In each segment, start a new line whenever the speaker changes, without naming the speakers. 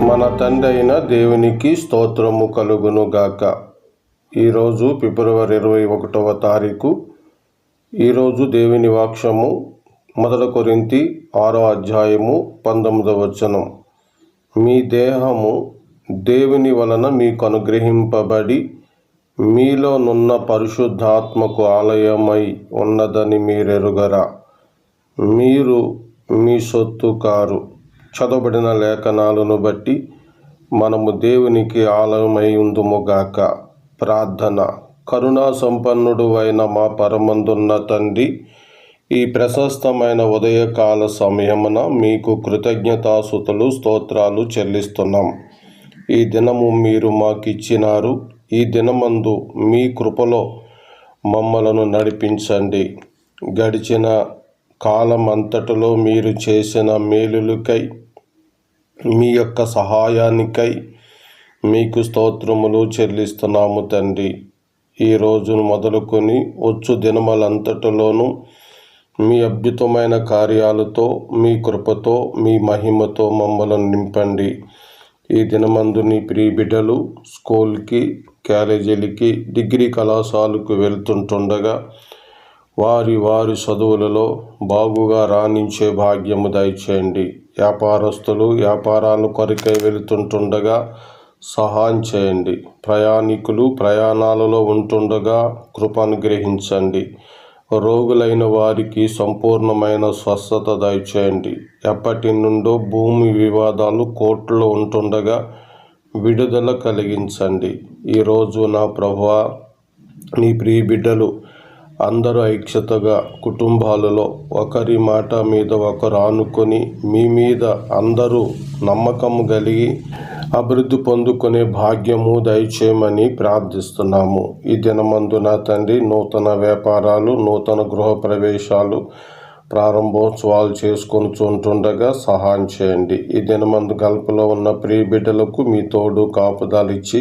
మన తండ్రి అయిన దేవునికి స్తోత్రము కలుగును గాక. ఈరోజు ఫిబ్రవరి 21వ తారీఖు. ఈరోజు దేవుని వాక్యము 1 కొరింథీ 6వ అధ్యాయము 19వ వచనం. మీ దేహము దేవుని వలన మీకు అనుగ్రహింపబడి మీలోనున్న పరిశుద్ధాత్మకు ఆలయమై ఉన్నదని మీరెరుగరా? మీరు మీ సొత్తు కారు. చదవబడిన లేఖనాలను బట్టి మనము దేవునికి ఆలయమై ఉందుముగాక. ప్రార్థన. కరుణా సంపన్నుడు అయిన మా పరమందున్న తండ్రి, ఈ ప్రశస్తమైన ఉదయకాల సమయమున మీకు కృతజ్ఞతాస్తుతులు స్తోత్రాలు చెల్లిస్తున్నాం. ఈ దినము మీరు మాకిచ్చినారు. ఈ దినమందు మీ కృపలో మమ్మలను నడిపించండి. గడిచిన కాలం అంతటిలో మీరు చేసిన మేలులకై, మీ యొక్క సహాయానికై మీకు స్తోత్రములు చెల్లిస్తున్నాము తండ్రి. ఈ రోజును మొదలుకొని వచ్చు దినములంతటిలోనూ మీ అద్భుతమైన కార్యాలతో, మీ కృపతో, మీ మహిమతో మమ్మల్ని నింపండి. ఈ దినమందు నీ ప్రియ బిడ్డలు స్కూల్కి, కాలేజీలకి, డిగ్రీ కళాశాలకు వెళ్తుంటుండగా వారి చదువులలో బాగుగా రాణించే భాగ్యము దయచేయండి. వ్యాపారస్తులు వ్యాపారాల కొరకై వెళుతుంటుండగా సహాయం చేయండి. ప్రయాణికులు ప్రయాణాలలో ఉంటుండగా కృప అనుగ్రహించండి. రోగులైన వారికి సంపూర్ణమైన స్వస్థత దయచేయండి. ఎప్పటి నుండో భూమి వివాదాలు కోర్టులో ఉంటుండగా విడుదల కలిగించండి. ఈరోజు నా ప్రభువా, నీ ప్రియ బిడ్డలు అందరూ ఐక్యతగా కుటుంబాలలో ఒకరి మాట మీద ఒకరు ఆనుకొని మీ మీద అందరూ నమ్మకము కలిగి అభివృద్ధి పొందుకునే భాగ్యము దయచేయమని ప్రార్థిస్తున్నాము. ఈ దినమందు నా తండ్రి నూతన వ్యాపారాలు, నూతన గృహ ప్రవేశాలు, ప్రారంభోత్సవాలు చేసుకొని చూంటుండగా సహాయం చేయండి. ఈ దినమందు గల్పలో ఉన్న ప్రియ బిడ్డలకు మీ తోడు కాపుదలిచ్చి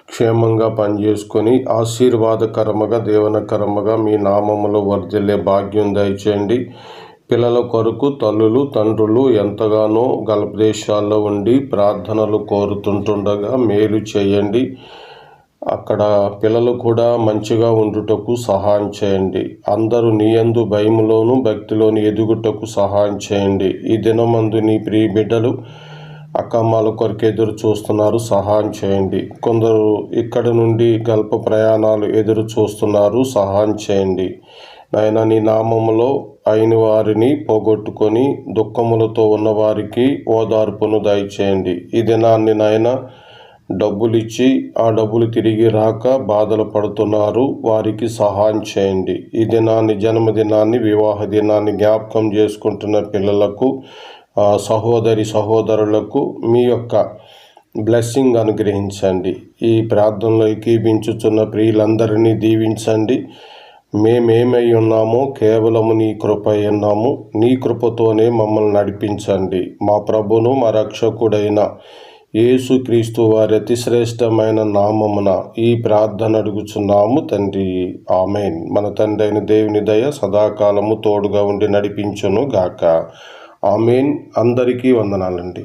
క్షేమంగా పనిచేసుకొని ఆశీర్వాదకరముగా, దీవెనకరముగా మీ నామములో వర్ధిల్లే భాగ్యం దయచేయండి. పిల్లల కొరకు తల్లులు తండ్రులు ఎంతగానో గల్ప దేశాల్లో ఉండి ప్రార్థనలు కోరుతుంటుండగా మేలు చేయండి. అక్కడ పిల్లలు కూడా మంచిగా ఉండుటకు సహాయం చేయండి. అందరూ నీ యందు భయములోను భక్తిలోను ఎదుగుటకు సహాయం చేయండి. ఈ దినమందు నీ ప్రియ బిడ్డలు అక్కమ్మల కొరకు ఎదురు చూస్తున్నారు, సహాయం చేయండి. కొందరు ఇక్కడ నుండి గల్ప ప్రయాణాలు ఎదురు చూస్తున్నారు, సహాయం చేయండి. నాయన నీ నామములో అయిన వారిని పోగొట్టుకొని దుఃఖములతో ఉన్నవారికి ఓదార్పును దయచేయండి. ఈ దినాన్ని నాయన డబ్బులిచ్చి ఆ డబ్బులు తిరిగి రాక బాధలు పడుతున్నారు, వారికి సహాయం చేయండి. ఈ దినాన్ని, జన్మదినాన్ని, వివాహ దినాన్ని జ్ఞాపకం చేసుకుంటున్న పిల్లలకు, సహోదరులకు మీ యొక్క బ్లెస్సింగ్ అనుగ్రహించండి. ఈ ప్రార్థనలో ఏకీభించుచున్న ప్రియులందరినీ దీవించండి. మేమేమై ఉన్నామో కేవలము నీ కృప ఉన్నాము. నీ కృపతోనే మమ్మల్ని నడిపించండి. మా ప్రభును మా రక్షకుడైన యేసుక్రీస్తు వారి అతి శ్రేష్టమైన నామమున ఈ ప్రార్థన అడుగుచున్నాము తండ్రి. ఆమెన్. మన తండ్రి అయిన దేవుని దయ సదాకాలము తోడుగా ఉండి నడిపించును గాక. ఆమెన్. అందరికీ వందనాలండి.